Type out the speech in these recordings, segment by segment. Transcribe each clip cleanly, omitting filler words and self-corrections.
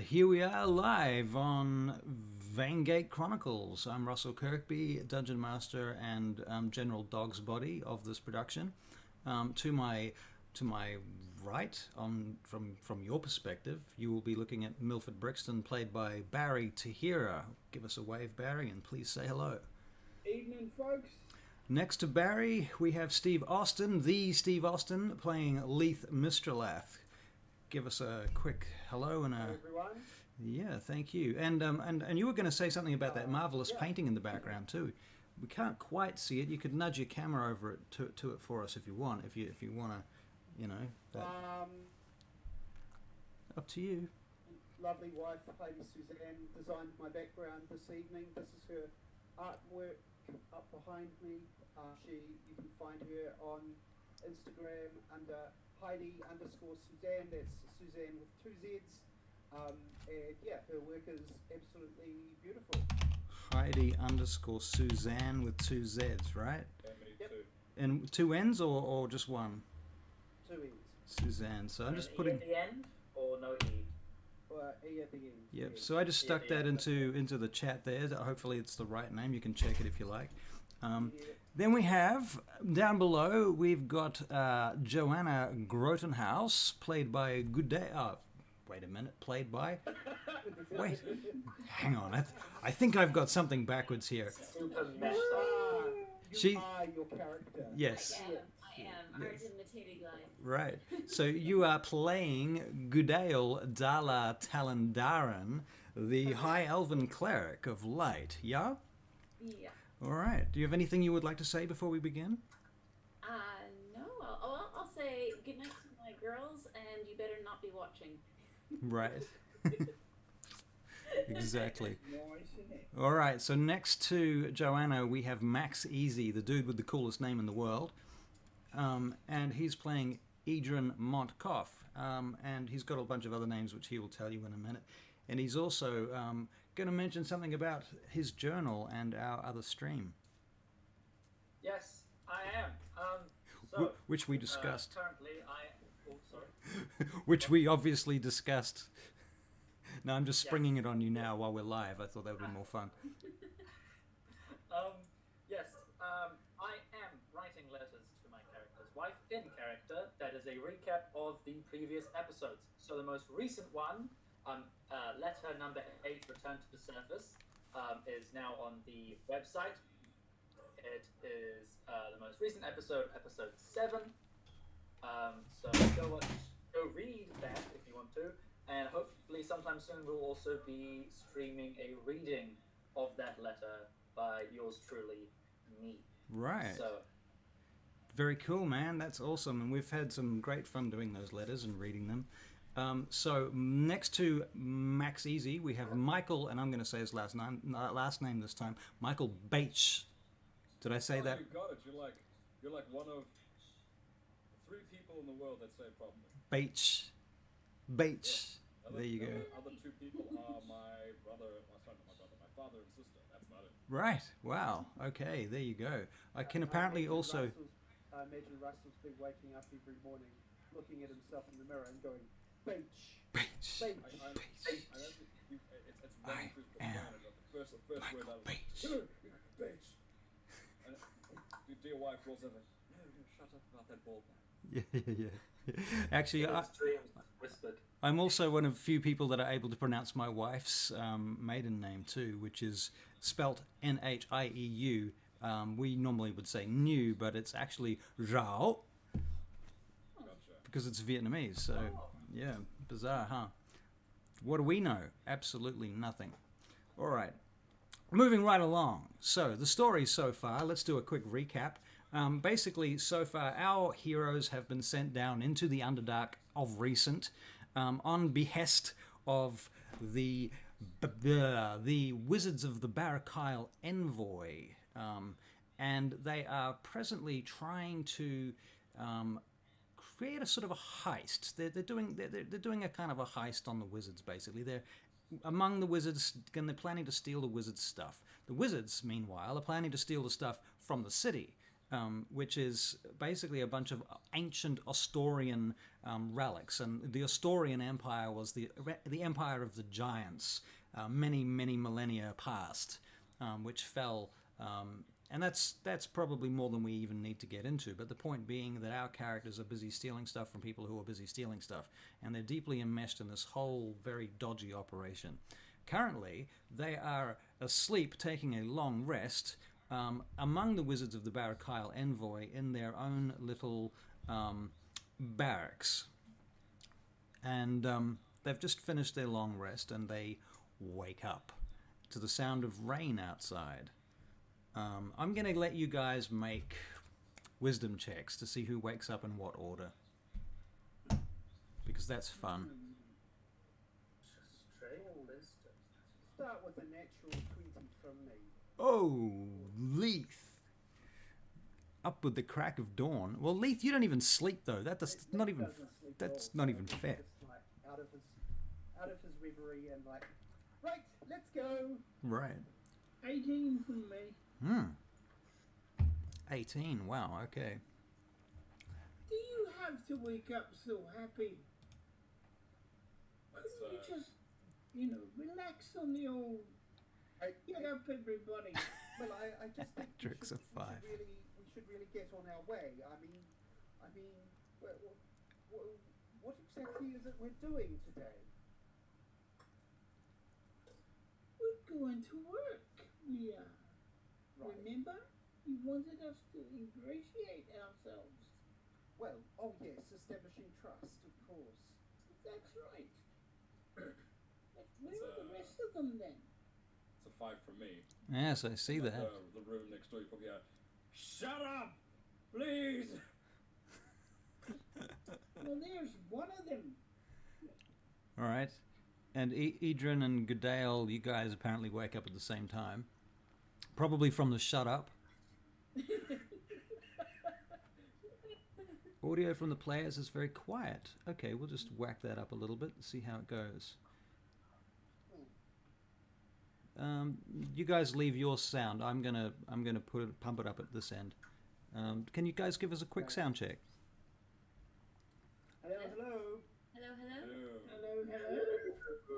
Here we are live on Vaingate Chronicles. I'm Russell Kirkby, Dungeon Master and General Dog's Body of this production. To my right, from your perspective, you will be looking at Milford Brixton, played by Barry Tahira. Give us a wave, Barry, and please say hello. Evening, folks. Next to Barry, we have Steve Austin, the Steve Austin, playing Leith Mistralath. Give us a quick hello and a... Hello, everyone. Yeah, thank you. And you were going to say something about that marvelous painting in the background too. We can't quite see it. You could nudge your camera over it to it for us if you want. If you want to, you know. Up to you. Lovely wife, Lady Suzanne, designed my background this evening. This is her artwork up behind me. You can find her on Instagram under Heidi_Suzanne. That's Suzanne with two Z's. And yeah, her work is absolutely beautiful. Heidi_Suzanne with two Z's, right? Yep. And two N's or just one? Two E's. Suzanne. So I'm just E putting at the end or no E? E at the end. Yep. Yes. So I just stuck that into the chat there. Hopefully it's the right name. You can check it if you like. Then we have, down below, we've got Joanna Grotenhouse, played by Gudea. Wait a minute, played by... Wait, hang on. I think I've got something backwards here. Super messed You are your character. Yes. I am. Art imitating life. Right. So you are playing Gudail Dala Talandaran, the High Elven Cleric of Light, yeah? Yeah. All right. Do you have anything you would like to say before we begin? No. I'll say goodnight to my girls, and you better not be watching. Right. Exactly. Nice, isn't it? All right. So next to Joanna, we have Max Easy, the dude with the coolest name in the world. And he's playing Edrin Montcoff. And he's got a bunch of other names, which he will tell you in a minute. And he's also going to mention something about his journal and our other stream. Yes, I am. Which we discussed. Currently, Oh, sorry. Which we obviously discussed. No, I'm just springing it on you now while we're live. I thought that would be more fun. Yes, I am writing letters to my character's wife in character. That is a recap of the previous episodes. So the most recent one, letter number 8, Return to the Surface, is now on the website. It is the most recent episode, episode 7. So go read that if you want to. And hopefully sometime soon we'll also be streaming a reading of that letter by yours truly, me. Right. So, very cool, man. That's awesome. And we've had some great fun doing those letters and reading them. So next to Max Easy, we have Michael, and I'm going to say his last name this time, Michael Bates. Did I say that? You got it. You're like one of 3 people in the world that say it properly. Bates. Yeah. There you go. Other 2 people are my father and sister. That's about it. Right. Wow. Okay. There you go. I can apparently also... I imagine Russell's been waking up every morning, looking at himself in the mirror and going, Beach. Bates. Beach. It's I am the first word Michael out of Bates. Beach. And your dear wife rolls over. No, shut up about that bald man. Yeah. Actually, dreams whispered. I'm also one of few people that are able to pronounce my wife's maiden name too, which is spelt Nhieu. We normally would say New, but it's actually Rao Gotcha. because it's Vietnamese. So, yeah, bizarre, huh? What do we know? Absolutely nothing. All right. Moving right along. So, the story so far, let's do a quick recap. Basically, so far, our heroes have been sent down into the Underdark of recent on behest of the Wizards of the Barakyle Envoy. And they are presently trying to create a sort of a heist. They're doing a kind of a heist on the wizards, basically. They're among the wizards, and they're planning to steal the wizards' stuff. The wizards, meanwhile, are planning to steal the stuff from the city. which is basically a bunch of ancient Ostorian relics. And the Ostorian Empire was the empire of the giants, many millennia past, which fell. And that's probably more than we even need to get into. But the point being that our characters are busy stealing stuff from people who are busy stealing stuff, and they're deeply enmeshed in this whole very dodgy operation. Currently, they are asleep, taking a long rest among the Wizards of the Barakyle Envoy in their own little barracks. And they've just finished their long rest, and they wake up to the sound of rain outside. I'm going to let you guys make wisdom checks to see who wakes up in what order. Because that's fun. Straight wisdom. Start with a natural 20 from me. Oh, Leith. Up with the crack of dawn. Well, Leith, you don't even sleep though. That's not even fair. Just like out of his reverie and like, right, let's go. Right. 18 from me. 18. Wow. Okay. Do you have to wake up so happy? That's, Couldn't you just, relax on the old... Get up, everybody. Well, I just think Tricks of five. we should really get on our way. I mean, what exactly is it we're doing today? We're going to work. We are. Right. Remember? You wanted us to ingratiate ourselves. Well, oh yes, establishing trust, of course. That's right. Where are the rest of them then? It's a 5 from me. Yes, I see that. The room next door, you probably hear, "Shut up, please." Well, there's one of them. All right. And Idrin and Goodale, you guys apparently wake up at the same time. Probably from the shut up. Audio from the players is very quiet. Okay, we'll just whack that up a little bit and see how it goes. You guys leave your sound. I'm gonna pump it up at this end. Can you guys give us a quick sound check? Hello, hello. Hello.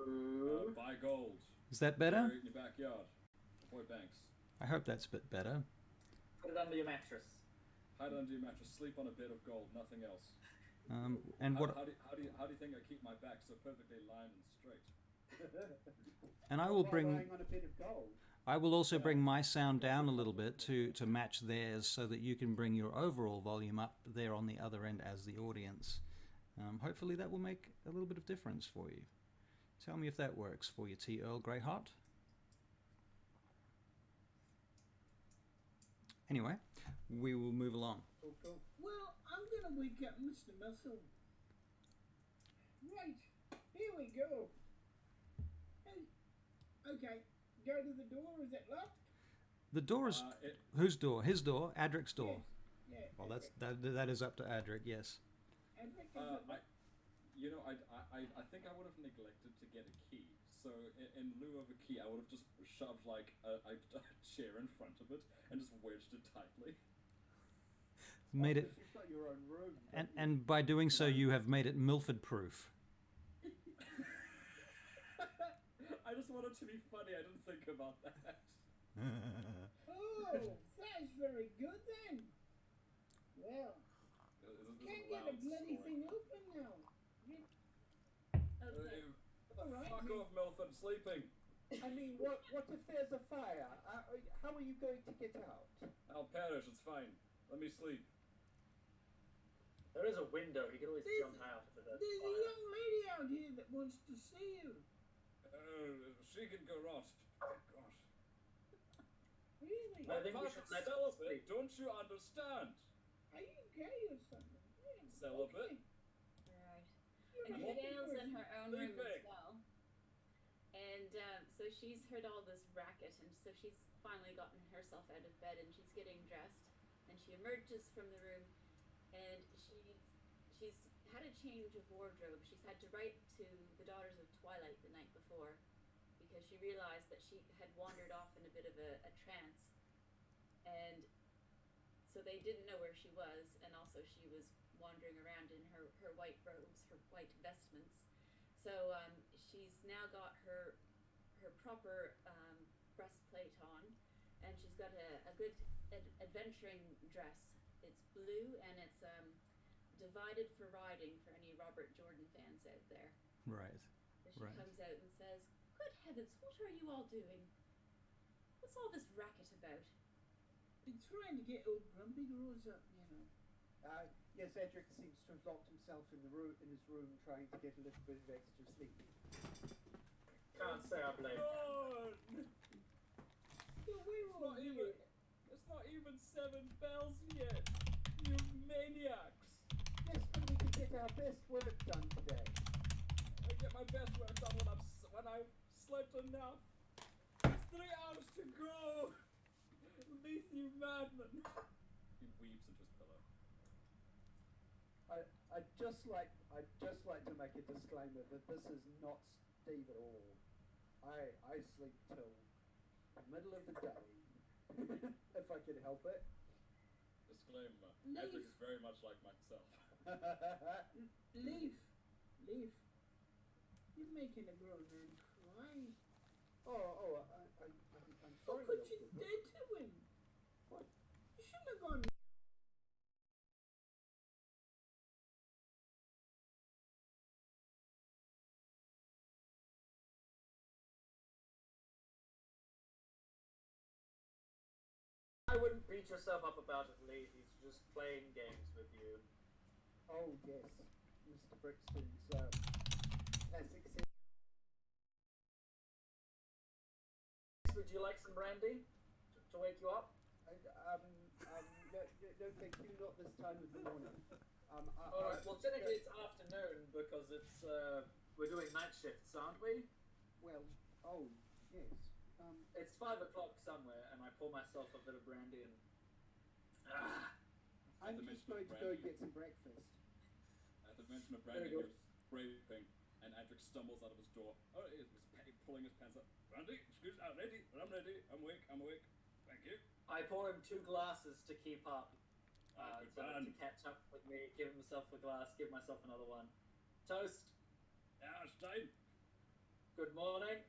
Hello. Buy gold. Is that better? In your backyard. Boy Banks. I hope that's a bit better. Put it under your mattress. Hide under your mattress. Sleep on a bed of gold. Nothing else. And what? How do you think I keep my back so perfectly lined and straight? And I will By bring. lying on a bed of gold. I will also bring my sound down a little bit to match theirs, so that you can bring your overall volume up there on the other end as the audience. Hopefully that will make a little bit of difference for you. Tell me if that works for you, T. Earl Greyhot. Anyway, we will move along. Cool. Well, I'm going to wake up Mr. Muscle. Right. Here we go. Hey. Okay. Go to the door. Is it locked? The door is whose door? His door. Adric's door. Yeah. Well, that is up to Adric. Yes. Adric, is it locked? I think I would have neglected to get a key. So in lieu of a key, I would have just shoved like a chair in front of it and just wedged it tightly. Made it, You've got your own room. and by doing so, you have made it Milford-proof. I just wanted to be funny. I didn't think about that. Oh, that's very good then. Well, can't get a bloody thing open now. Okay. All right. Fuck off, Milford. Sleeping. I mean, what if there's a fire? How are you going to get out? I'll perish. It's fine. Let me sleep. There is a window. He can always jump out of it. There's a young lady out here that wants to see you. She can go rot. Gosh. Really? I think we Fuck, should let celibate. Don't you understand? Are you gay or something? Yeah, Celibate. Right. You're And a happy Goodale's in person. her own room as Sleeping. well. And so she's heard all this racket, and so she's finally gotten herself out of bed, and she's getting dressed, and she emerges from the room, and she's had a change of wardrobe. She's had to write to the Daughters of Twilight the night before, because she realized that she had wandered off in a bit of a trance, and so so they didn't know where she was, and also she was wandering around in her white robes, her white vestments. So she's now got her proper breastplate on, and she's got a good adventuring dress. It's blue and it's divided for riding for any Robert Jordan fans out there. Right. So she comes out and says, "Good heavens, what are you all doing? What's all this racket about?" Been trying to get old Grumpy to rose up, you know. Yes, Edric seems to have locked himself in his room, trying to get a little bit of extra sleep. Can't say I blame him. Yeah, we're all here. It's not even 7 bells yet. You maniacs! Yes, but we can get our best work done today. I get my best work done when I've slept enough. There's 3 hours to go. Leave you madman. He weeps into his pillow. I'd just like to make a disclaimer that this is not Steve at all. I sleep till the middle of the day, if I can help it. Disclaimer. Leave. Edric is very much like myself. Leave. You're making a grown man cry. I'm How sorry. could you dare to him? What? You shouldn't have gone. I wouldn't beat yourself up about it, Lee. He's just playing games with you. Oh yes, Mr. Brixton's classic. Would you like some brandy to wake you up? No, thank you. Not this time of the morning. Alright, well technically it's afternoon because it's we're doing night shifts, aren't we? Well, oh yes. It's 5 o'clock somewhere, and I pour myself a bit of brandy and. I'm just going to go get some breakfast. At the mention of Brandy, he was breathing, and Edric stumbles out of his door. Oh, he's pulling his pants up. Brandy, excuse me, I'm ready. I'm awake. Thank you. I pour him 2 glasses to keep up. Good So man. to catch up with me, give himself a glass, give myself another one. Toast. Yeah, Stein. Good morning.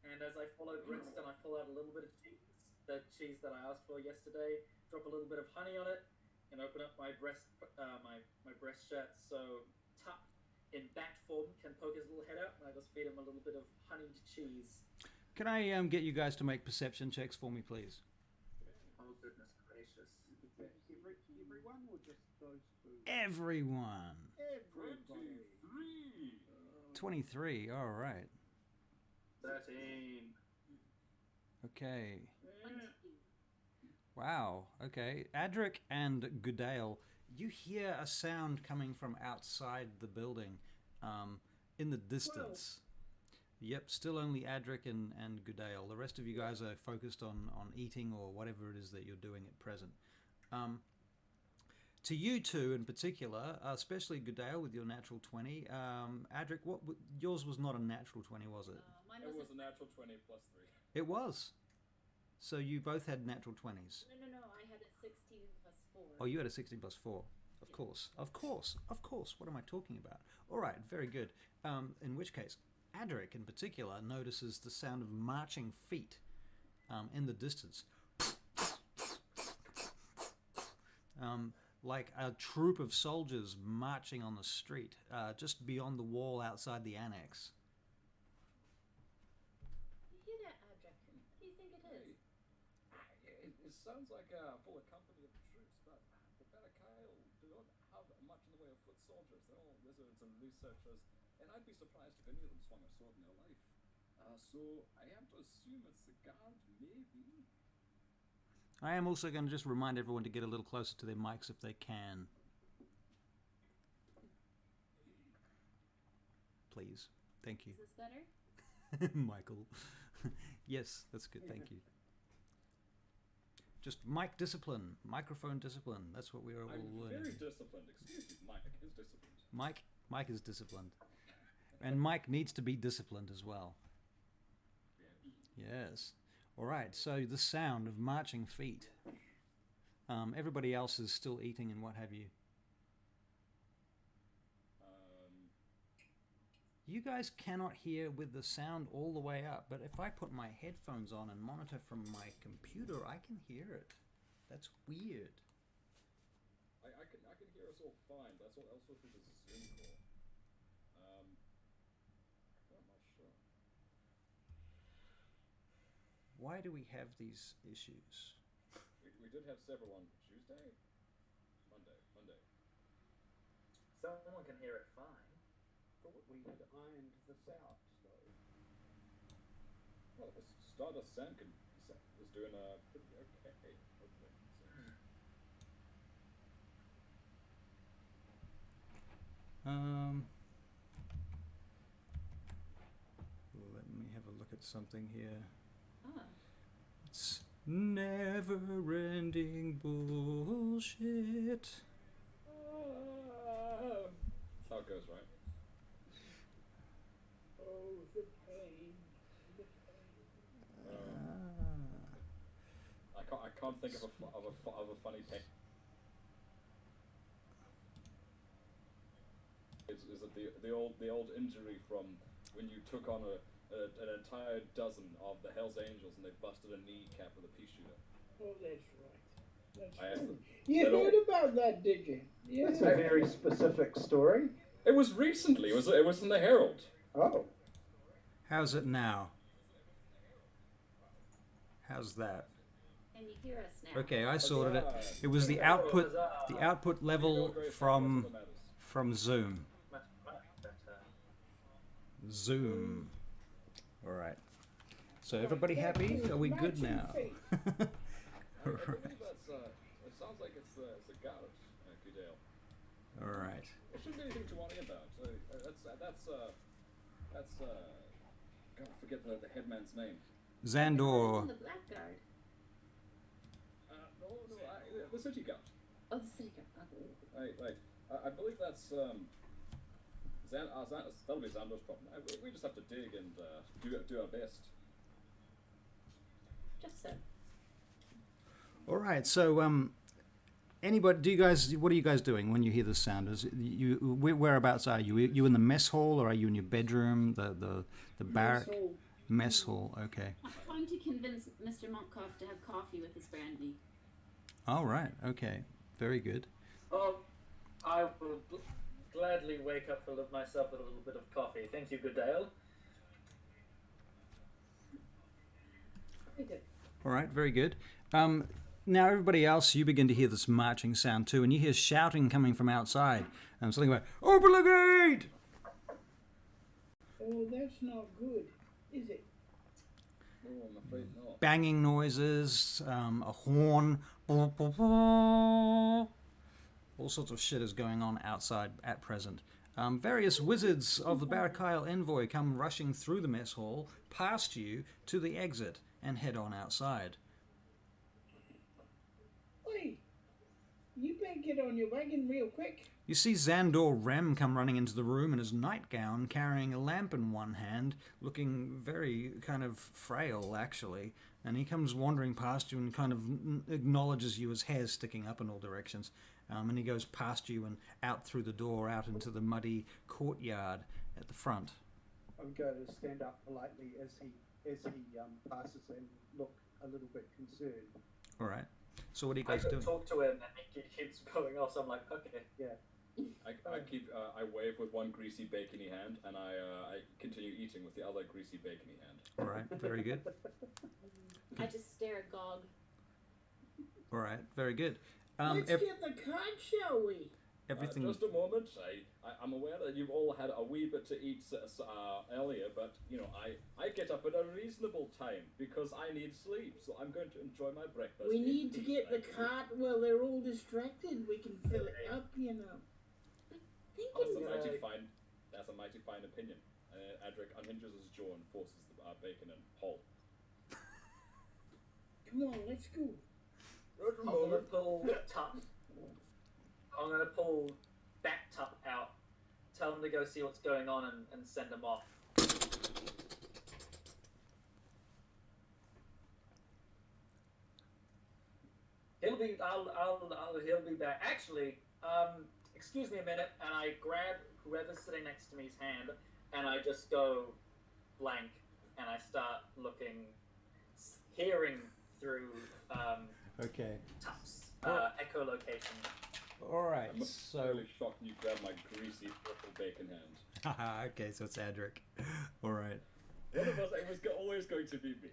And as I follow Brixton, I pull out a little bit of cheese, the cheese that I asked for yesterday, drop a little bit of honey on it, and open up my breast shirt so Tuck, in bat form, can poke his little head out, and I just feed him a little bit of honeyed cheese. Can I get you guys to make perception checks for me, please? Oh, goodness gracious. Everyone or just those two? Everyone. Everybody. 23. All right. 13. Okay. Wow. Okay. Adric and Goodale, you hear a sound coming from outside the building, in the distance. Yep, still only Adric and Goodale. The rest of you guys are focused on eating or whatever it is that you're doing at present. To you two in particular, especially Goodale with your natural 20. Adric, yours was not a natural 20, was it? Mine It was was a natural 20 plus 3. It was. So you both had natural 20s. No. I had a 16 plus 4. Oh, you had a 16 plus 4. Of course. What am I talking about? All right, very good. In which case, Adric in particular notices the sound of marching feet in the distance. Like a troop of soldiers marching on the street, just beyond the wall outside the annex. You hear that, Adric? What do you think it is? It sounds like a full company of troops, but the Better-Kyle do not have much in the way of foot soldiers. They're all wizards and researchers, and I'd be surprised if any of them swung a sword in their life. So I have to assume it's the guard, maybe. I am also going to just remind everyone to get a little closer to their mics if they can. Please. Thank you. Is this better? Michael. Yes, that's good. Thank you. Just mic discipline, microphone discipline. That's what we are all learning. I'm very disciplined. Excuse me, Mike is disciplined. Mike is disciplined. And Mike needs to be disciplined as well. Yes. All right, so the sound of marching feet Everybody else is still eating and what have you. You guys cannot hear with the sound all the way up, but if I put my headphones on and monitor from my computer, I can hear it. That's weird. I can hear us all fine. That's all also through the Zoom call. I'm not sure. Why do we have these issues? We did have several on Tuesday? Monday. Someone can hear it fine. Thought we had ironed this out, though. Well, the Stardust Sam was doing pretty okay, hopefully. Let me have a look at something here. Ah. It's never-ending bullshit. That's how it goes, right? Oh, the pain. I can't think of a funny thing. Is it the old injury from when you took on an entire dozen of the Hell's Angels and they busted a kneecap with a pea shooter? Oh, that's right. I asked them. You heard about that, did you? Yeah. That's a very specific story. It was recently. It was in the Herald. Oh. How's it now? How's that? Can you hear us now? Okay, I sorted it. It was the output level from Zoom. Much better. Zoom. All right. So everybody happy? Are we good now? I believe that's it sounds like it's the gout, Goodale. All right. It shouldn't be anything to worry about. That's God, I forget the headman's name. Xandor. The Blackguard. No, the city gout. Oh, the city guard. Right. I believe that's that'll be Xandor's problem. We just have to dig and do our best. Just so. All right. So, anybody? What are you guys doing when you hear the sound? Whereabouts are you? Are you in the mess hall, or are you in your bedroom? The barrack. Mess hall. Okay. I'm trying to convince Mr. Montcoff to have coffee with his brandy. All right. Okay. Very good. Oh, I will gladly wake up myself with a little bit of coffee. Thank you, Goodale. Very good. All right. Very good. Now, everybody else, you begin to hear this marching sound too, and you hear shouting coming from outside, and something like "Open the gate!" Oh, that's not good, is it? Oh, I'm afraid not. Banging noises, a horn, all sorts of shit is going on outside at present. Various wizards of the Barakyle Envoy come rushing through the mess hall, past you, to the exit, and head on outside. Oi, you better get on your wagon real quick. You see Xandor Rem come running into the room in his nightgown, carrying a lamp in one hand, looking very kind of frail, actually. And he comes wandering past you and kind of acknowledges you, his hair sticking up in all directions. And he goes past you and out through the door, out into the muddy courtyard at the front. I'm going to stand up politely as he passes and look a little bit concerned. All right. So what are you I guys could doing? talk to him and he keeps going off, so I'm like, okay. Yeah. I wave with one greasy bacony hand, and I continue eating with the other greasy bacony hand. All right. Very good. I just stare agog. All right. Very good. Let's get the card, shall we? Everything. Just a moment. I'm aware that you've all had a wee bit to eat earlier, but I get up at a reasonable time because I need sleep, so I'm going to enjoy my breakfast. We need to get the cart while they're all distracted. We can fill it up, you know. That's a mighty fine opinion. Adric unhinges his jaw and forces the bacon in whole. Come on, let's go. I'm gonna pull Back Tup out, tell him to go see what's going on and send him off. He'll he'll be back. Actually, excuse me a minute, and I grab whoever's sitting next to me's hand, and I just go blank, and I start looking, hearing through Okay. TUPS, echolocation. All right. I'm So. really shocked you grabbed my greasy purple bacon hand. Okay, so it's Adric. All right. One of us, it was always going to be me.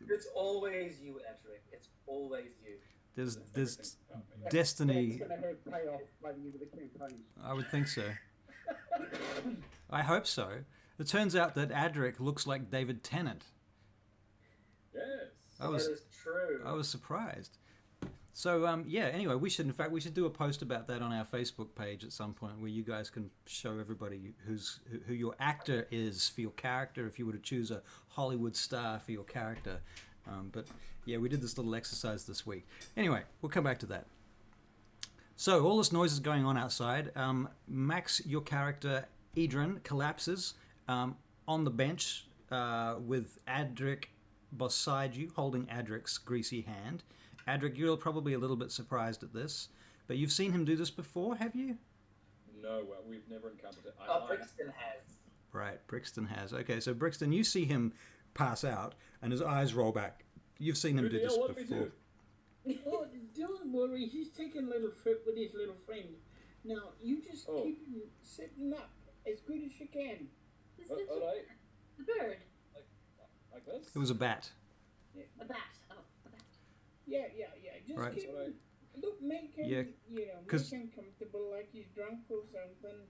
It's always you, Edric. It's always you. There's Everything's about me. destiny. That's going to have payoff by the end of the campaign. I would think so. I hope so. It turns out that Adric looks like David Tennant. Yes. I was That is true. I was surprised. So yeah. Anyway, we should do a post about that on our Facebook page at some point, where you guys can show everybody who your actor is for your character, if you were to choose a Hollywood star for your character. But yeah, we did this little exercise this week. Anyway, we'll come back to that. So all this noise is going on outside. Max, your character Edrin, collapses on the bench with Adric beside you, holding Adric's greasy hand. Adric, you're probably a little bit surprised at this, but you've seen him do this before, have you? No, we've never encountered it. Brixton has. Right, Brixton has. Okay, so Brixton, you see him pass out, and his eyes roll back. You've seen him Who do the this hell want me before. to? Oh, don't worry. He's taking a little trip with his little friend. Now, you just Oh. keep him sitting up as good as you can. Who's All right, the bird? like this. It was a bat. A bat. Oh, a bat. Yeah. Just Right. keep Alright. him. Look, make him, Yeah, make 'cause- him comfortable like he's drunk or something.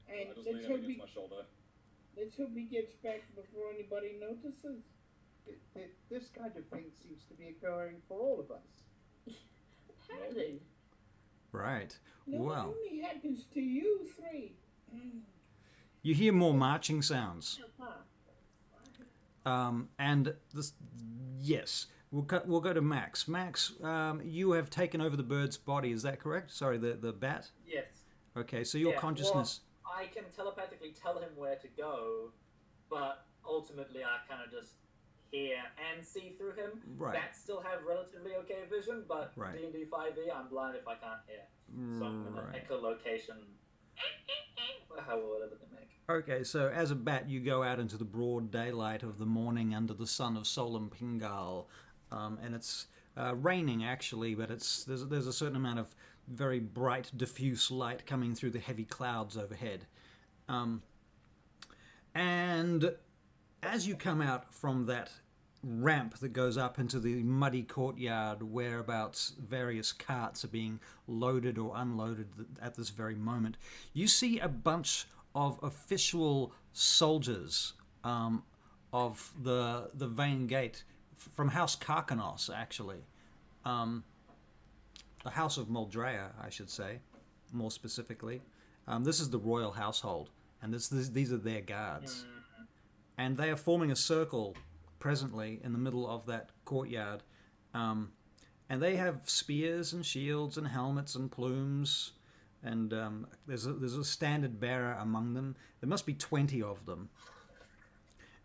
And I just lean let's up hope, against my shoulder. he gets back before anybody notices. This kind of thing seems to be occurring for all of us. Apparently. Right. No, Well, it only happens to you three. you hear more marching sounds. So far. And this, yes, we'll go to Max. Max, you have taken over the bird's body. Is that correct? Sorry, the bat. Yes. Okay, so your Yeah, consciousness. Well, I can telepathically tell him where to go, but ultimately I kind of just hear and see through him. Right. Bats still have relatively okay vision, but Right. D&D 5e, I'm blind if I can't hear. So I'm going to Right. echolocation, whatever they make. Okay, so as a bat, you go out into the broad daylight of the morning under the sun of Solam Pingal, and it's raining actually, but there's a certain amount of very bright, diffuse light coming through the heavy clouds overhead, and as you come out from that ramp that goes up into the muddy courtyard whereabouts various carts are being loaded or unloaded at this very moment, you see a bunch of official soldiers of the Vaingate from House Karkanos, actually. The House of Moldrea, I should say, more specifically. This is the royal household, and these are their guards. And they are forming a circle presently in the middle of that courtyard. And they have spears and shields and helmets and plumes. And there's a standard bearer among them. There must be 20 of them.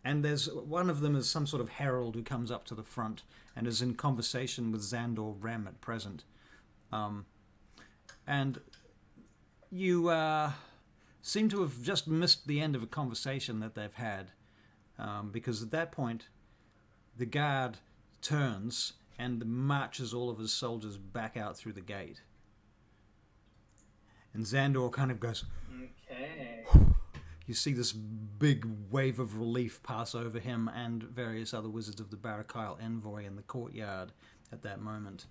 And there's one of them is some sort of herald who comes up to the front and is in conversation with Xandor Rem at present. And you seem to have just missed the end of a conversation that they've had. Because at that point, the guard turns and marches all of his soldiers back out through the gate. And Xandor kind of goes... Okay. You see this big wave of relief pass over him and various other wizards of the Barakyle Envoy in the courtyard at that moment.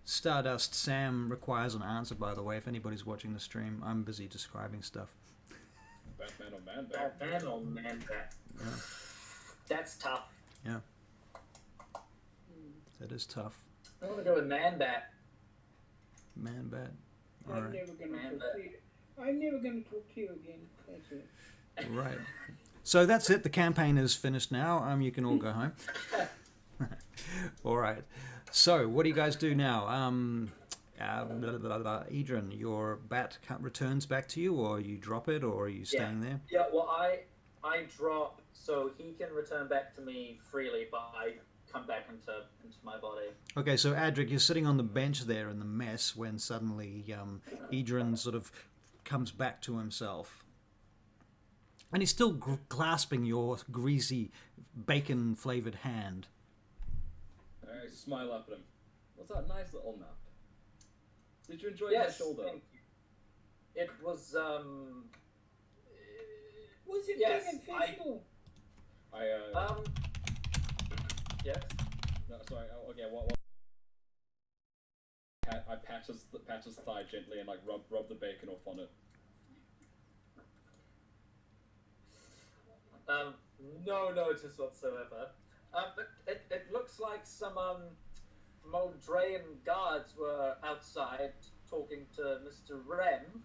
Stardust Sam requires an answer, by the way, if anybody's watching the stream. I'm busy describing stuff. Batman or Man Bat. Batman or Man Bat? Yeah. That's tough. Yeah. That is tough. I want to go with Man Bat. Man bad. All I'm right. never gonna Man, talk to you. I'm never gonna talk to you again. That's it. Right. So that's it. The campaign is finished now. You can all go home. All right. So what do you guys do now? Edrin, your bat returns back to you, or you drop it, or are you staying there? Yeah, well, I drop so he can return back to me freely, but I come back into my body. Okay, so Adric, you're sitting on the bench there in the mess when suddenly Edrin sort of comes back to himself. And he's still clasping your greasy, bacon-flavoured hand. I smile up at him. What's that nice little nap? Did you enjoy my Yes, shoulder? thank you. It was, Was it yes, beneficial? yes. No, sorry. Okay. What? I pat his thigh gently and like rub the bacon off on it. No notice whatsoever. But it looks like some Moldrayan guards were outside talking to Mr. Rem,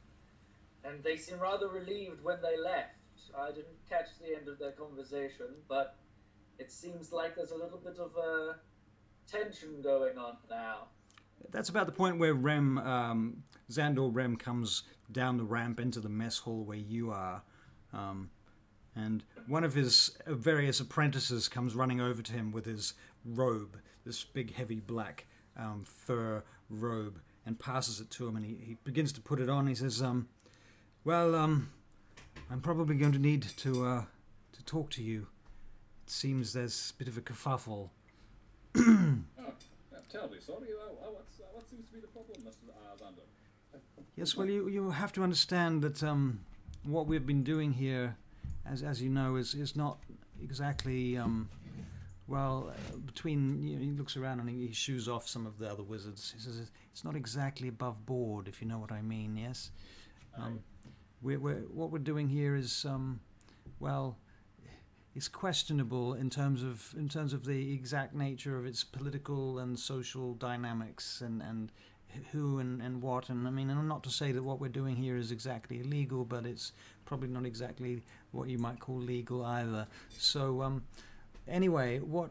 and they seemed rather relieved when they left. I didn't catch the end of their conversation, but it seems like there's a little bit of tension going on now. That's about the point where Xandor Rem comes down the ramp into the mess hall where you are. And one of his various apprentices comes running over to him with his robe, this big, heavy, black fur robe, and passes it to him. And he begins to put it on. He says, well, I'm probably going to need to talk to you. It seems there's a bit of a kerfuffle. Terribly sorry. What seems to be the problem, Mr. Xander? Yes, well, you have to understand that what we've been doing here, as you know, is not exactly between. He looks around and he shoos off some of the other wizards. He says it's not exactly above board, if you know what I mean. Yes, what we're doing here is it's questionable in terms of the exact nature of its political and social dynamics and who and what. And I mean, and not to say that what we're doing here is exactly illegal, but it's probably not exactly what you might call legal either. So anyway, what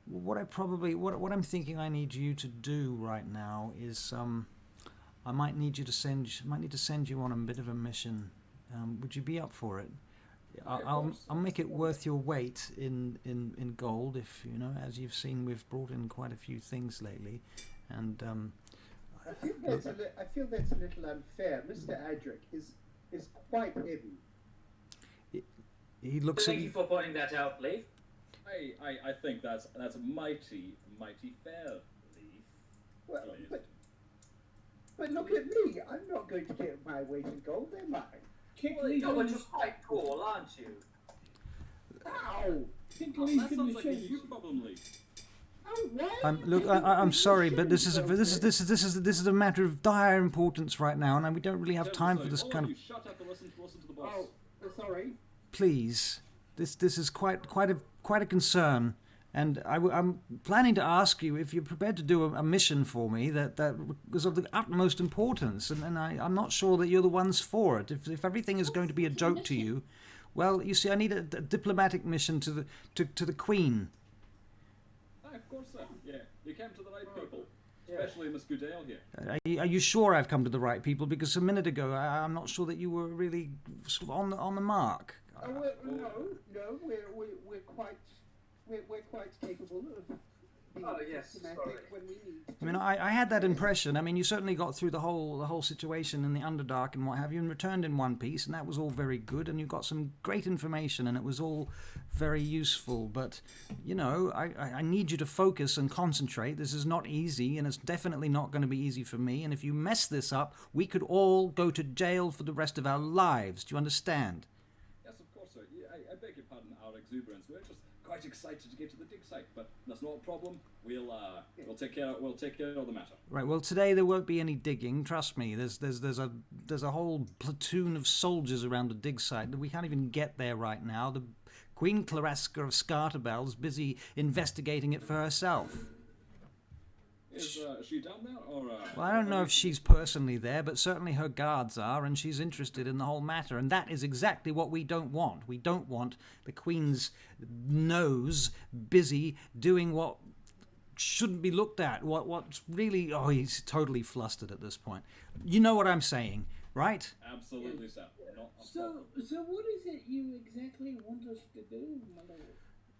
I'm thinking I need you to do right now is I might need to send you on a bit of a mission. Would you be up for it? I'll make it worth your weight in gold, if you know. As you've seen, we've brought in quite a few things lately, and I feel that's a little unfair. Mr. Adric is quite heavy. He looks. Thank you for pointing that out, Leaf. I think that's mighty fair, Leaf. Well, but look at me. I'm not going to get my weight in gold, am I? Well, you're quite cool, aren't you? Ow! That sounds like a you problem, Leaf. Oh, what? Look, I'm sorry, but this is a matter of dire importance right now, and we don't really have time for this kind of. Shut up and listen to the boss. Oh, sorry. Please, this is quite a concern, and I'm planning to ask you if you're prepared to do a mission for me that is of the utmost importance, and I'm not sure that you're the ones for it. If everything is going to be a joke to you, well, you see, I need a diplomatic mission to the Queen. Of course, sir. Yeah, you came to the right people, especially Miss Goodale here. Are you sure I've come to the right people? Because a minute ago, I'm not sure that you were really sort of on the mark. No, we're quite capable of being diplomatic when we need to. I mean, I had that impression. I mean, you certainly got through the whole situation in the Underdark and what have you, and returned in one piece, and that was all very good, and you got some great information, and it was all very useful. But, you know, I need you to focus and concentrate. This is not easy, and it's definitely not going to be easy for me, and if you mess this up, we could all go to jail for the rest of our lives. Do you understand? Yes, of course, sir. Yeah, I beg your pardon, our exuberance. We're just quite excited to get to the dig site, but that's not a problem. We'll take care of the matter. Right. Well, today there won't be any digging. Trust me. There's a whole platoon of soldiers around the dig site. We can't even get there right now. The Queen Claresca of Scartabell's busy investigating it for herself. Is she down there, or? Well, I don't know if she's personally there, but certainly her guards are, and she's interested in the whole matter. And that is exactly what we don't want. We don't want the Queen's nose busy doing what shouldn't be looked at. What's really... Oh, he's totally flustered at this point. You know what I'm saying, right? Absolutely, sir. So what is it you exactly want us to do, my lord?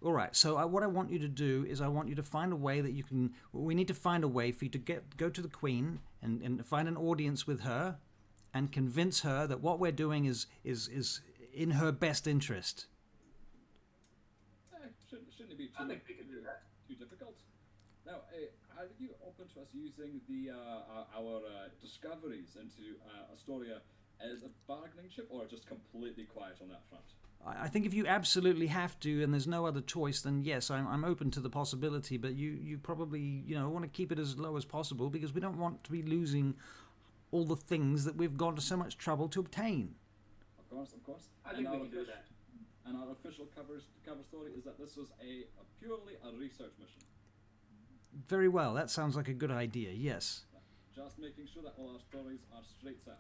All right. So what I want you to do is I want you to find a way that you can. We need to find a way for you to go to the Queen and find an audience with her, and convince her that what we're doing is in her best interest. Shouldn't it be I think we can do that. too difficult? Now, are you open to us using our discoveries into Astoria as a bargaining chip, or just completely quiet on that front? I think if you absolutely have to and there's no other choice, then yes, I'm open to the possibility. But you probably want to keep it as low as possible, because we don't want to be losing all the things that we've gone to so much trouble to obtain. Of course. I think we can do that. And our official cover story is that this was purely a research mission. Very well. That sounds like a good idea. Yes. Just making sure that all our stories are straight set.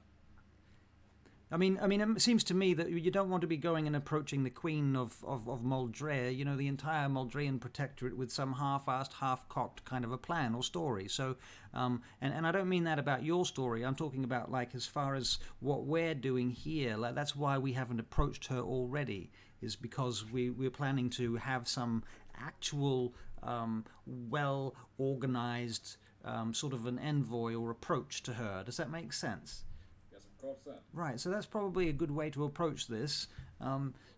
I mean, it seems to me that you don't want to be going and approaching the Queen of Moldrea, the entire Moldrean protectorate, with some half-assed, half-cocked kind of a plan or story. So, and I don't mean that about your story. I'm talking about, like, as far as what we're doing here. Like, that's why we haven't approached her already, is because we're planning to have some actual well-organized sort of an envoy or approach to her. Does that make sense? Of course, sir. Right, so that's probably a good way to approach this.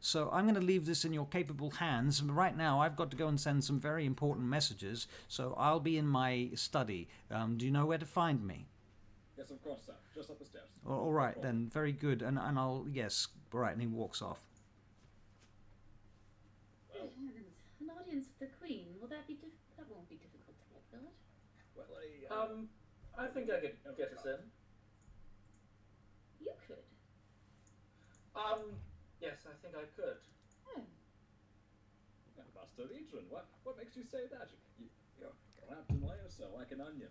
So I'm going to leave this in your capable hands. Right now, I've got to go and send some very important messages, so I'll be in my study. Do you know where to find me? Yes, of course, sir. Just up the stairs. All right, then. Very good. And I'll, yes, right, and he walks off. Good heavens. An audience with the Queen. Will that be that won't be difficult to get, will it? Well, I think I could get us in. You could. Yes, I think I could. Oh. Master Adrian, what makes you say that? You're wrapped in layers, sir, like an onion.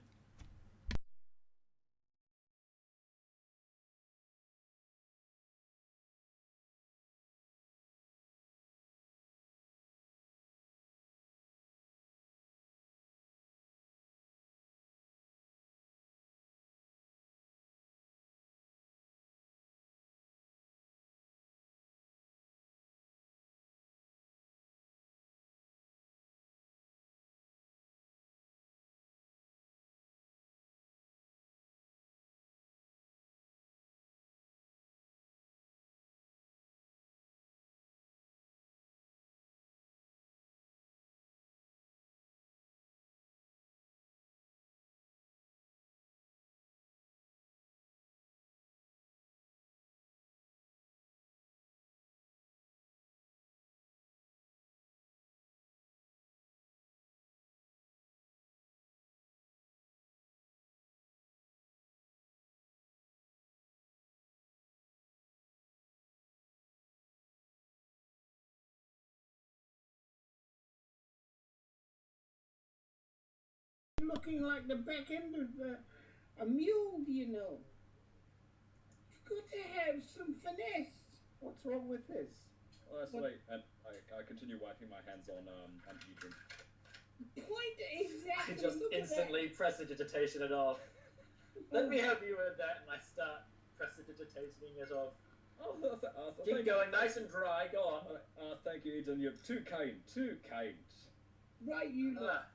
Looking like the back end of a mule, You've got to have some finesse. What's wrong with this? Well, that's right. And I continue wiping my hands on Adrian. Point I exactly. just Look instantly prestidigitation it off. Let me help you with that, and I start prestidigitating it off. Keep going, nice and dry. Go on. Thank you, Adrian. You're too kind. Too kind. Right,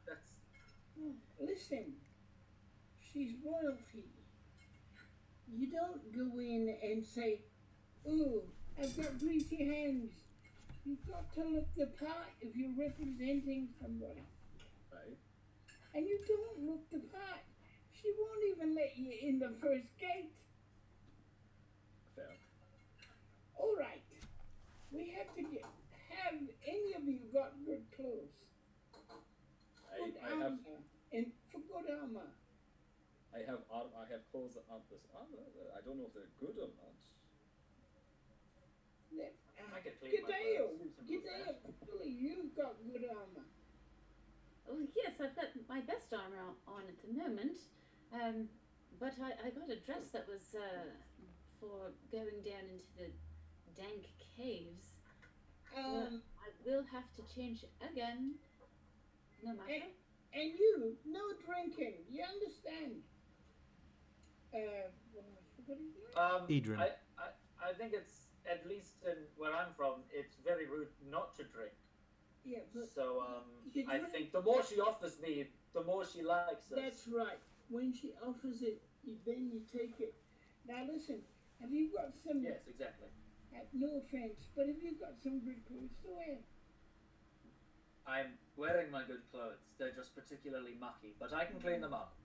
That's Listen, she's royalty. You don't go in and say, "Oh, I've got greasy hands." You've got to look the part if you're representing somebody. Right. And you don't look the part. She won't even let you in the first gate. Fair. All right. We have to have any of you got good clothes? Good I have. armor. And for good armor. I have clothes that aren't this armor. I don't know if they're good or not. I could clean my clothes. Gideo, Billy, you've got good armor. Oh yes, I've got my best armor on at the moment. But I got a dress that was for going down into the dank caves. So I will have to change again. No matter. And you, no drinking. You understand? What is that? Adrian. I think it's, at least in where I'm from, it's very rude not to drink. Yeah, but So you I don't- think the more she offers me, the more she likes us. that's right. When she offers it, then you take it. Now listen, have you got some? Yes, exactly. No offense, but have you got some good clothes to wear? I'm wearing my good clothes. They're just particularly mucky, but I can clean them up.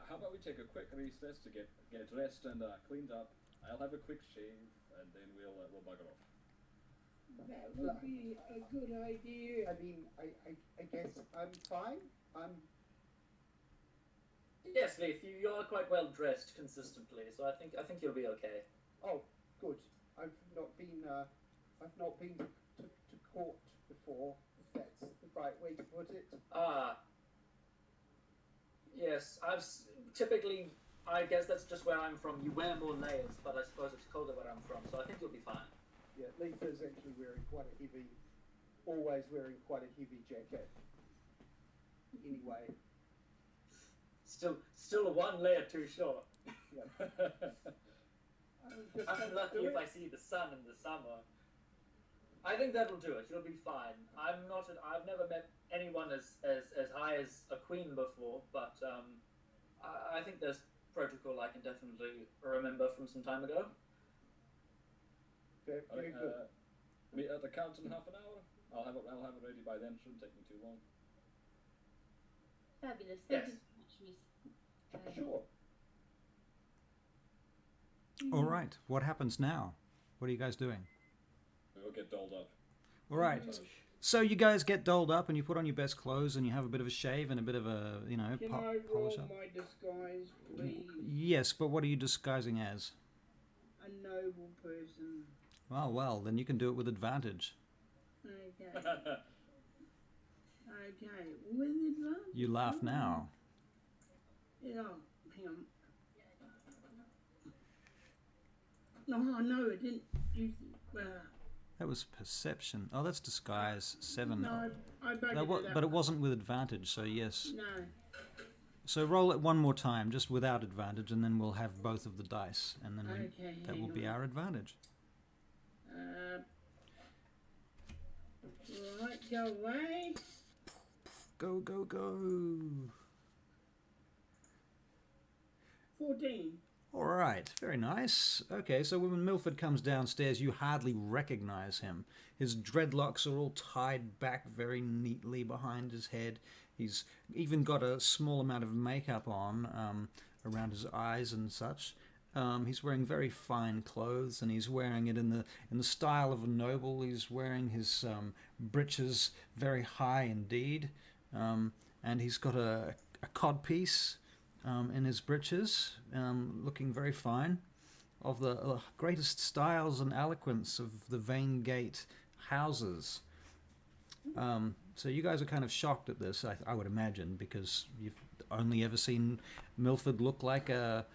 How about we take a quick recess to get dressed and cleaned up? I'll have a quick shave, and then we'll bugger off. That would be a good idea. I mean, I guess I'm fine. Yes, Leaf, you are quite well dressed consistently, so I think you'll be okay. Oh, good. I've not been to court before, if that's the right way to put it. Yes, typically, I guess that's just where I'm from. You wear more layers, but I suppose it's colder where I'm from, so I think you'll be fine. Yeah, Lisa is actually always wearing quite a heavy jacket. Anyway. Still one layer too short. Yeah. I'm lucky if I see the sun in the summer. I think that'll do it. You'll be fine. I've never met anyone as high as a queen before, but I think there's protocol I can definitely remember from some time ago. Very good. Meet at the count in half an hour. I'll have it ready by then. Shouldn't take me too long. Fabulous. Yes. Thank you so much, Miss. Sure. All right. What happens now? What are you guys doing? We'll get dolled up. All right. So you guys get dolled up and you put on your best clothes and you have a bit of a shave and a bit of a, Can I polish roll up. my disguise, please? Yes, but what are you disguising as? A noble person. Well, then you can do it with advantage. Okay. Okay. With advantage. You laugh now. Yeah. Hang on. No, it didn't. That was perception. Oh, that's disguise. 7. No, I backed it up. But it wasn't with advantage, so yes. No. So roll it one more time, just without advantage, and then we'll have both of the dice, and then Okay, that will hang be on. our advantage. Right, go away. Go, go, go. 14. All right, very nice. Okay, so when Milford comes downstairs, you hardly recognize him. His dreadlocks are all tied back very neatly behind his head. He's even got a small amount of makeup on around his eyes and such. He's wearing very fine clothes, and he's wearing it in the style of a noble. He's wearing his breeches very high indeed, and he's got a codpiece in his breeches, looking very fine, of the greatest styles and eloquence of the Vaingate houses. So you guys are kind of shocked at this, I would imagine, because you've only ever seen Milford look like a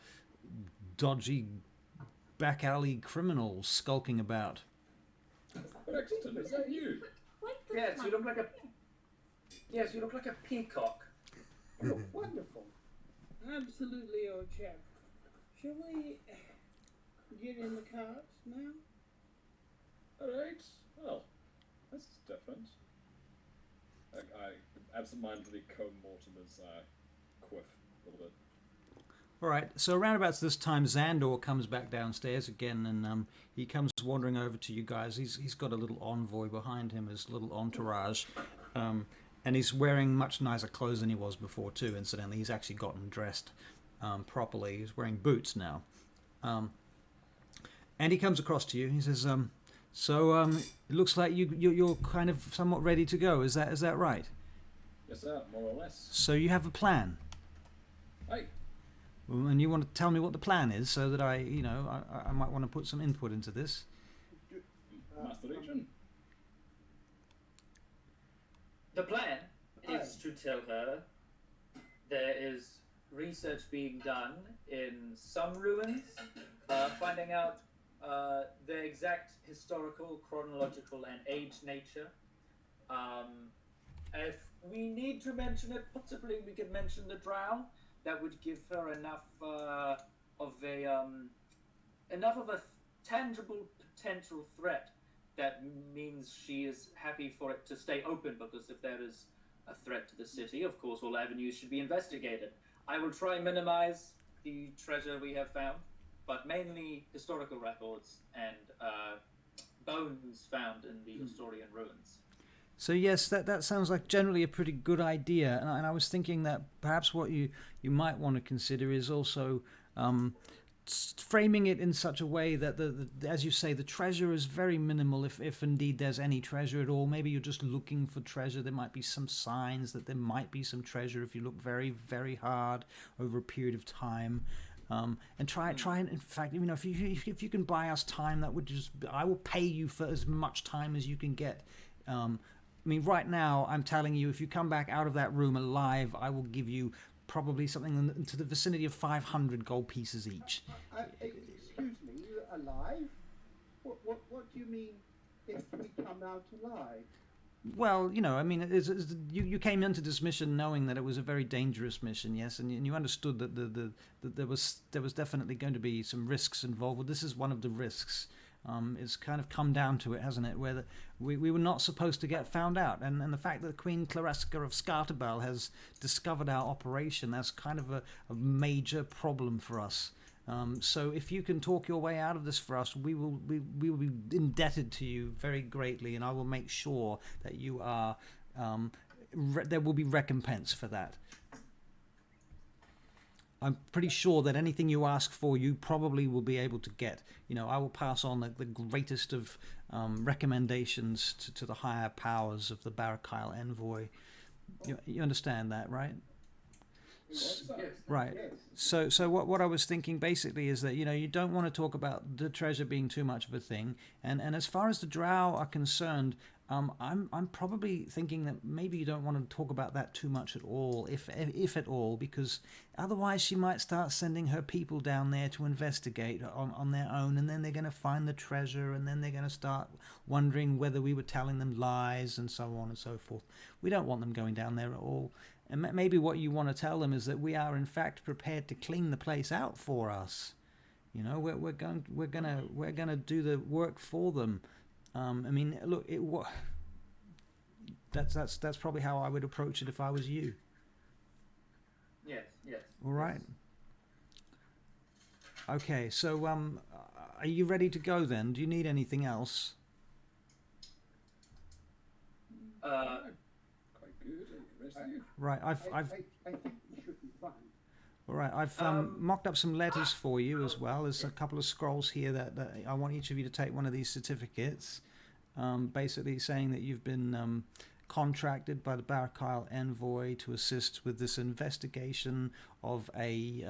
dodgy back alley criminal skulking about. Brixton, is that you? What the Yes, fuck? you look like a peacock. Oh, wonderful. Absolutely, old chap. Shall we get in the carts now? Alright, well, that's different. I absentmindedly comb Mortimer's quiff a little bit. All right, so around about this time, Xandor comes back downstairs again, and he comes wandering over to you guys. He's got a little envoy behind him, his little entourage, and he's wearing much nicer clothes than he was before too. Incidentally, he's actually gotten dressed properly. He's wearing boots now, and he comes across to you. He says, "So it looks like you're kind of somewhat ready to go. Is that right? Yes, sir, more or less. So you have a plan." Hey, And you want to tell me what the plan is, so that I might want to put some input into this. Master Agent. The plan is to tell her there is research being done in some ruins, finding out the exact historical, chronological, and age nature. If we need to mention it, possibly we could mention the drow. That would give her enough of a tangible potential threat, that means she is happy for it to stay open, because if there is a threat to the city, of course, all avenues should be investigated. I will try and minimize the treasure we have found, but mainly historical records and bones found in the Asturian ruins. So yes, that sounds like generally a pretty good idea, and I was thinking that perhaps what you might want to consider is also framing it in such a way that the as you say, the treasure is very minimal, if indeed there's any treasure at all. Maybe you're just looking for treasure. There might be some signs that there might be some treasure if you look very, very hard over a period of time. And try and in fact, if you can buy us time, that would I will pay you for as much time as you can get. I mean, right now, I'm telling you, if you come back out of that room alive, I will give you probably something to the vicinity of 500 gold pieces each. Excuse me, you're alive? What do you mean if we come out alive? Well, I mean, you came into this mission knowing that it was a very dangerous mission, yes, and you understood that that there was definitely going to be some risks involved. Well, this is one of the risks. It's kind of come down to it, hasn't it? Where we were not supposed to get found out, and the fact that Queen Claresca of Scartabel has discovered our operation, that's kind of a major problem for us. So if you can talk your way out of this for us, we will be indebted to you very greatly, and I will make sure that you are there will be recompense for that. I'm pretty sure that anything you ask for, you probably will be able to get. I will pass on the greatest of recommendations to the higher powers of the Barakyle envoy. You understand that, right? Yes. Right. Yes. So what I was thinking basically is that you don't want to talk about the treasure being too much of a thing, and as far as the drow are concerned, I'm probably thinking that maybe you don't want to talk about that too much at all, if at all, because otherwise she might start sending her people down there to investigate on their own, and then they're going to find the treasure, and then they're going to start wondering whether we were telling them lies and so on and so forth. We don't want them going down there at all. And maybe what you want to tell them is that we are in fact prepared to clean the place out for us. We're gonna do the work for them. I mean, look, that's probably how I would approach it if I was you. Yes. All right. Okay, so are you ready to go then? Do you need anything else? Quite good. The rest of you? Right, I think we should be fine. All right, I've mocked up some letters for you as well. There's a couple of scrolls here that I want each of you to take one of these certificates, basically saying that you've been contracted by the Barakyle envoy to assist with this investigation of a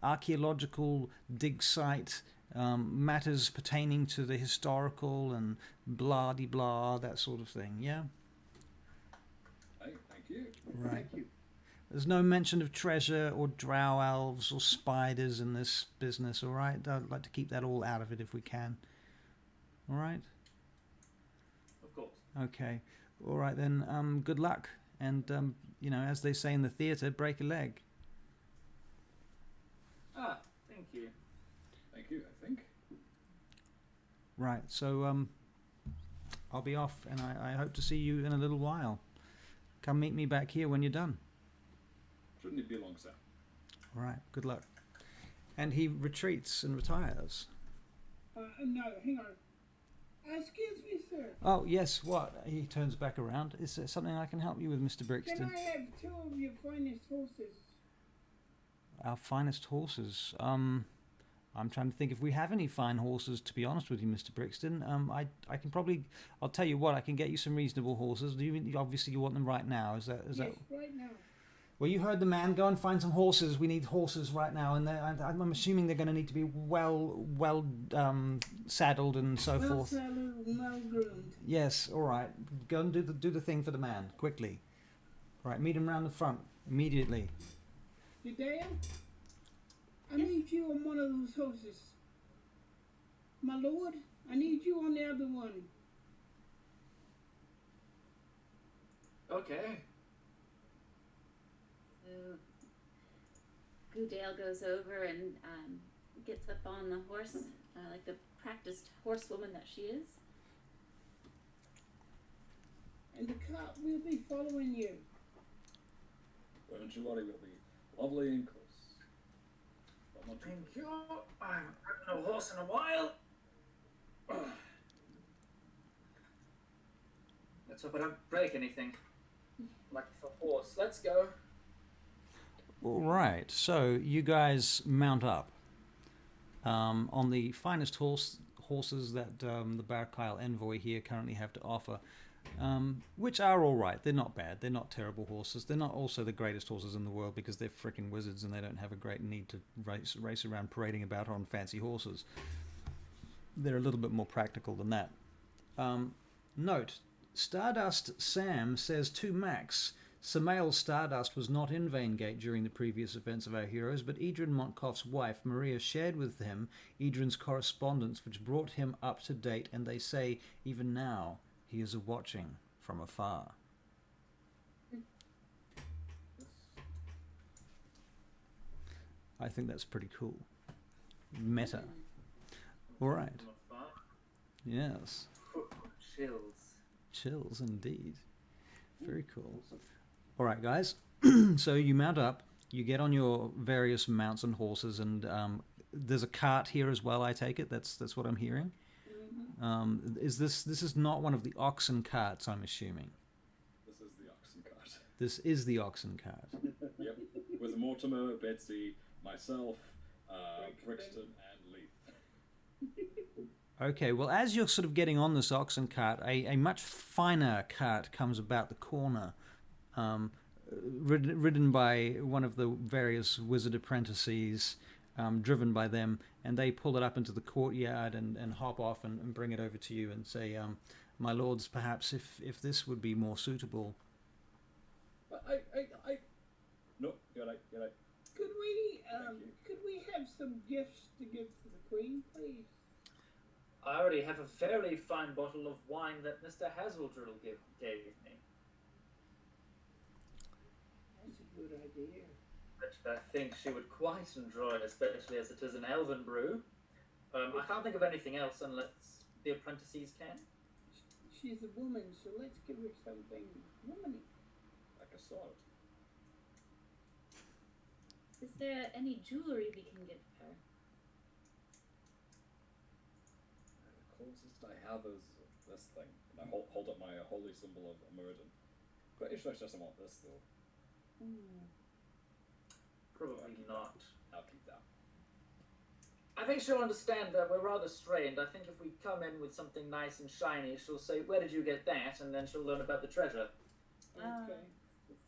archaeological dig site, matters pertaining to the historical and blah-de-blah, that sort of thing, yeah? Hey, thank you. Right. Thank you. There's no mention of treasure or drow elves or spiders in this business, all right? I'd like to keep that all out of it if we can. All right? Of course. Okay. All right, then. Good luck. And, as they say in the theatre, break a leg. Thank you. Thank you, I think. Right, so I'll be off, and I hope to see you in a little while. Come meet me back here when you're done. Shouldn't it be long, sir? All right, good luck. And he retreats and retires. No, hang on. Excuse me, sir. Oh, yes, what? He turns back around. Is there something I can help you with, Mr. Brixton? Can I have 2 of your finest horses? Our finest horses. I'm trying to think if we have any fine horses, to be honest with you, Mr. Brixton. I can probably... I'll tell you what, I can get you some reasonable horses. Obviously, you want them right now. Is that... Yes, right now. Well, you heard the man. Go and find some horses. We need horses right now, and I'm assuming they're going to need to be well saddled and so Well forth. saddled, well groomed. Yes, all right. Go and do the thing for the man quickly. All right, meet him round the front immediately. Judea, I need you on one of those horses. My lord, I need you on the other one. Okay. So Goodale goes over and gets up on the horse, like the practiced horsewoman that she is. And the cart will be following you. Don't you worry, we'll be lovely and close. But not too Thank close. you. I haven't ridden a horse in a while. Let's hope I don't break anything. Like the horse. Let's go. All right, so you guys mount up on the finest horses that the Barkile envoy here currently have to offer, which are all right. They're not bad. They're not terrible horses. They're not also the greatest horses in the world because they're frickin' wizards and they don't have a great need to race around parading about on fancy horses. They're a little bit more practical than that. Note, Stardust Sam says to Max, Samael Stardust was not in Vaingate during the previous events of our heroes, but Edrin Montkoff's wife, Maria, shared with him Edrin's correspondence, which brought him up to date, and they say, even now, he is watching from afar. I think that's pretty cool. Meta. All right. Yes. Chills. Chills indeed. Very cool. All right, guys. So you mount up. You get on your various mounts and horses, and there's a cart here as well. I take it. That's what I'm hearing. Is this is not one of the oxen carts? I'm assuming. This is the oxen cart. This is the oxen cart. Yep. With Mortimer, Betsy, myself, Brixton, and Leith. Okay, well, as you're sort of getting on this oxen cart, a much finer cart comes about the corner, ridden by one of the various wizard apprentices, driven by them, and they pull it up into the courtyard and hop off and bring it over to you and say, my lords, perhaps if this would be more suitable. No, you're right. Could we have some gifts to give to the Queen, please? I already have a fairly fine bottle of wine that Mr. Hazeldrill gave me. That's a good idea. Which I think she would quite enjoy, especially as it is an elven brew. I can't think of anything else unless the apprentices can. She's a woman, so let's give her something womany. Like a sword. Is there any jewelry we can give her? The closest I have is this thing. And I hold up my holy symbol of Muradin. Pretty sure she doesn't want this, though. Probably not. I'll keep that. I think she'll understand that we're rather strained. I think if we come in with something nice and shiny, she'll say, where did you get that? And then she'll learn about the treasure. Okay.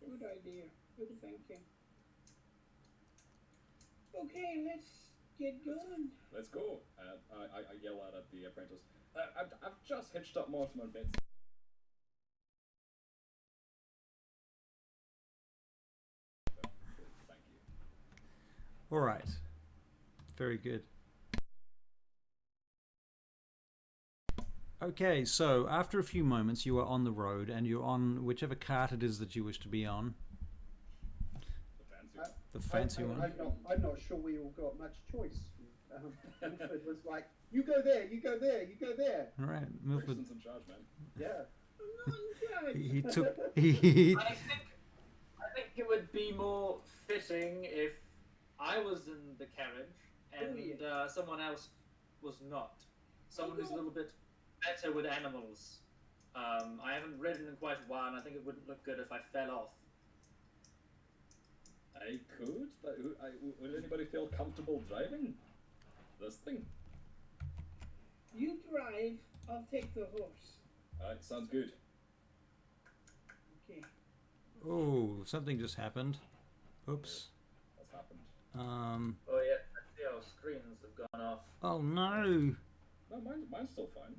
Good idea. Good thinking. Okay, let's get going. Let's go. I yell out at the apprentice. I've just hitched up Mortimer and Betsy. Thank you. All right. Very good. Okay, so after a few moments, you are on the road, and you're on whichever cart it is that you wish to be on. The fancy one. I'm not sure we all got much choice. Milford was like, you go there, you go there, you go there. All right, Milford. Brixton's in charge, man. Yeah. I'm not in charge. He took. He. I think it would be more fitting if I was in the carriage and someone else was not. Someone who's a little bit better with animals. I haven't ridden in quite a while, and I think it wouldn't look good if I fell off. I could. Would anybody feel comfortable driving this thing? You drive, I'll take the horse. Alright, sounds good. Okay. Oh, something just happened. Oops. What's happened? Oh yeah, I see our screens have gone off. Oh no. No, mine's still fine.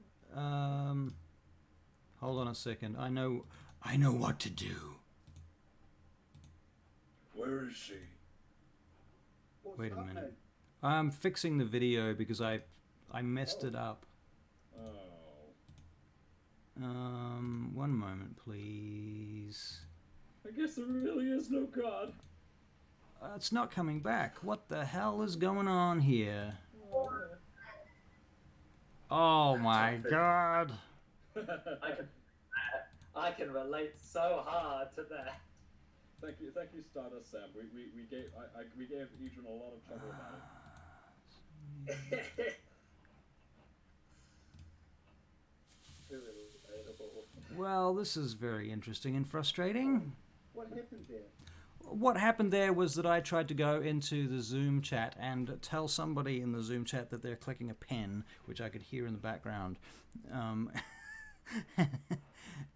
Hold on a second. I know what to do. Where is she? What's Wait a happening? minute. I'm fixing the video because I messed it up. Oh. 1 moment, please. I guess there really is no god. It's not coming back. What the hell is going on here? Oh my god. I can relate so hard to that. Thank you, Stardust Sam. We gave Adrian a lot of trouble about it. Well, this is very interesting and frustrating. What happened there? What happened there was that I tried to go into the Zoom chat and tell somebody in the Zoom chat that they're clicking a pen, which I could hear in the background.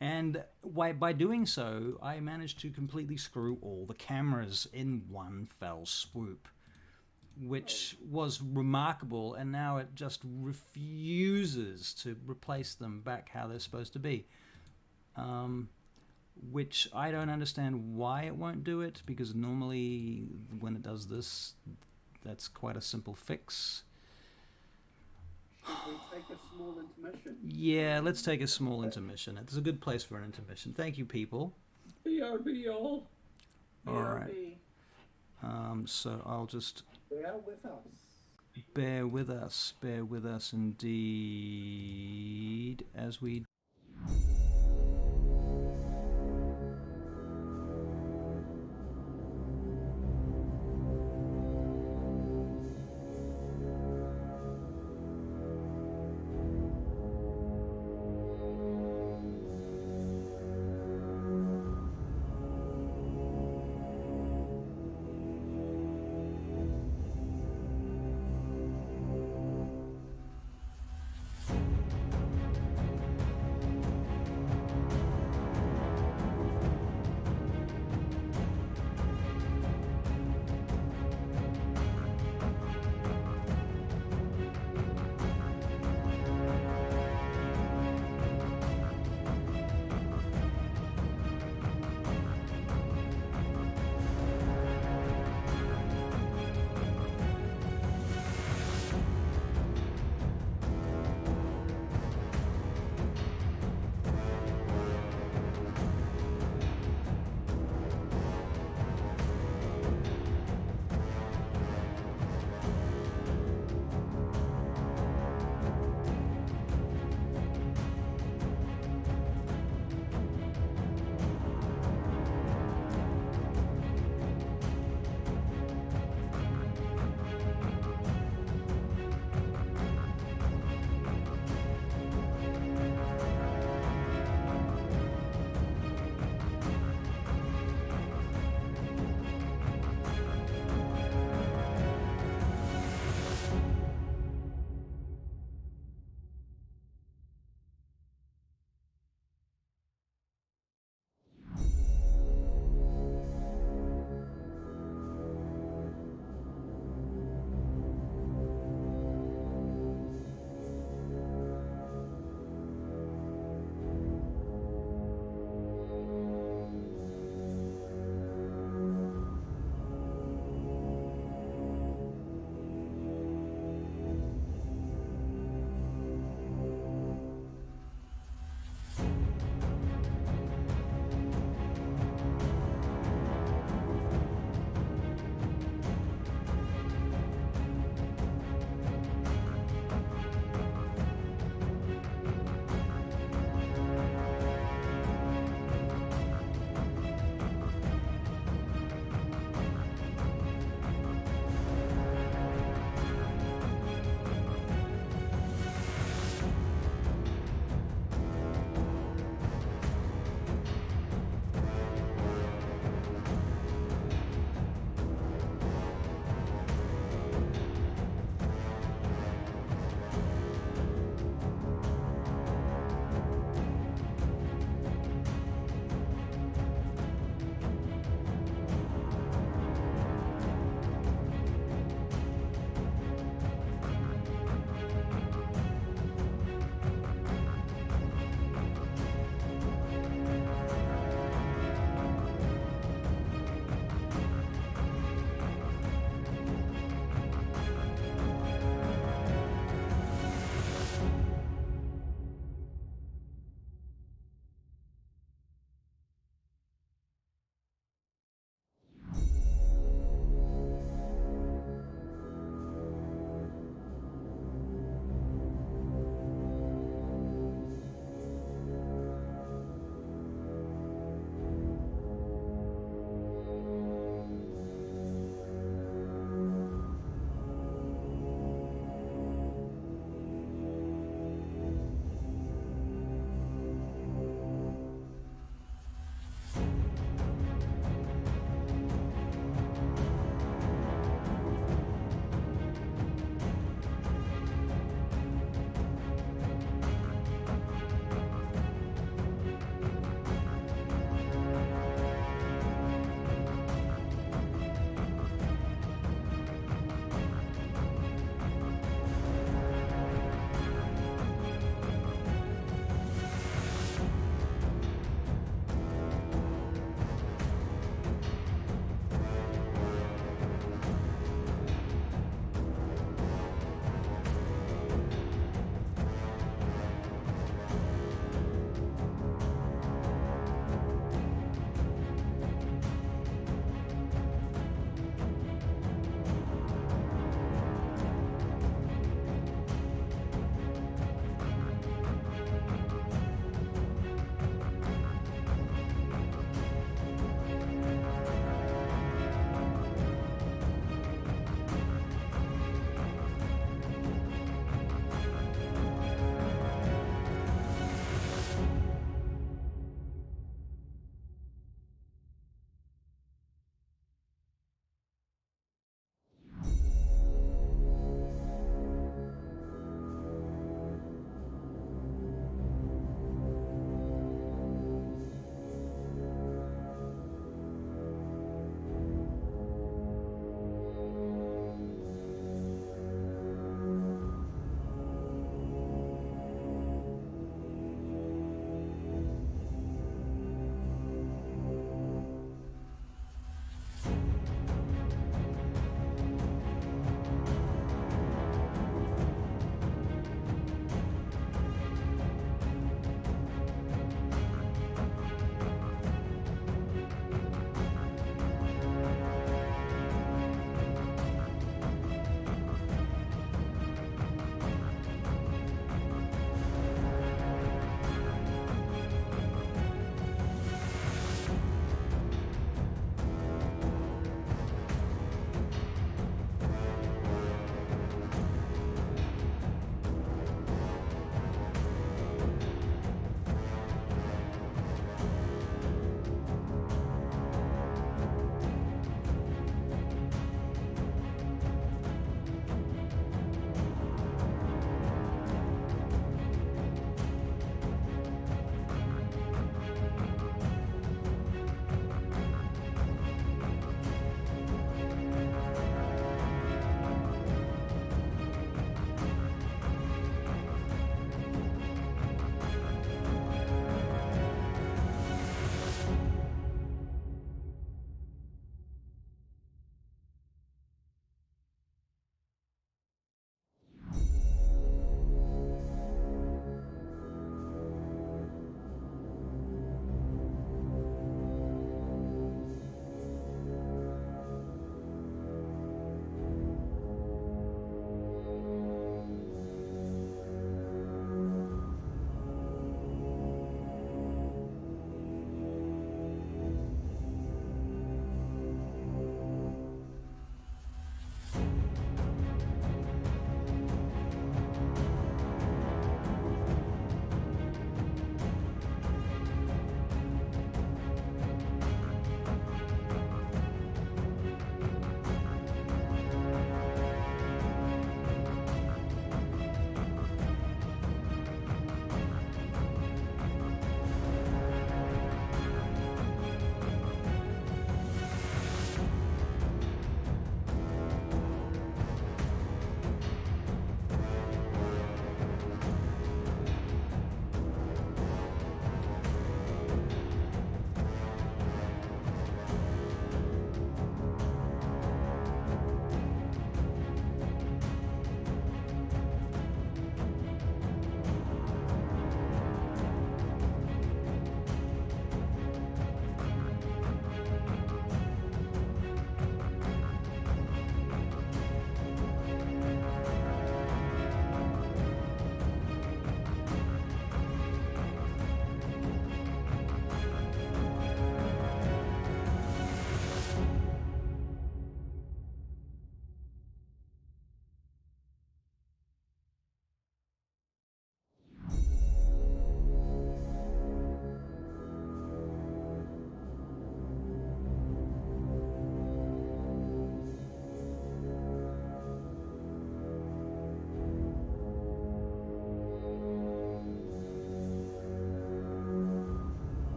And by doing so, I managed to completely screw all the cameras in one fell swoop, which was remarkable, and now it just refuses to replace them back how they're supposed to be. Which I don't understand why it won't do it, because normally when it does this, that's quite a simple fix. Should we take a small intermission? Yeah, let's take a small intermission. It's a good place for an intermission. Thank you, people. BRB all. All right. BRB. So I'll just Bear with us. bear with us indeed, as we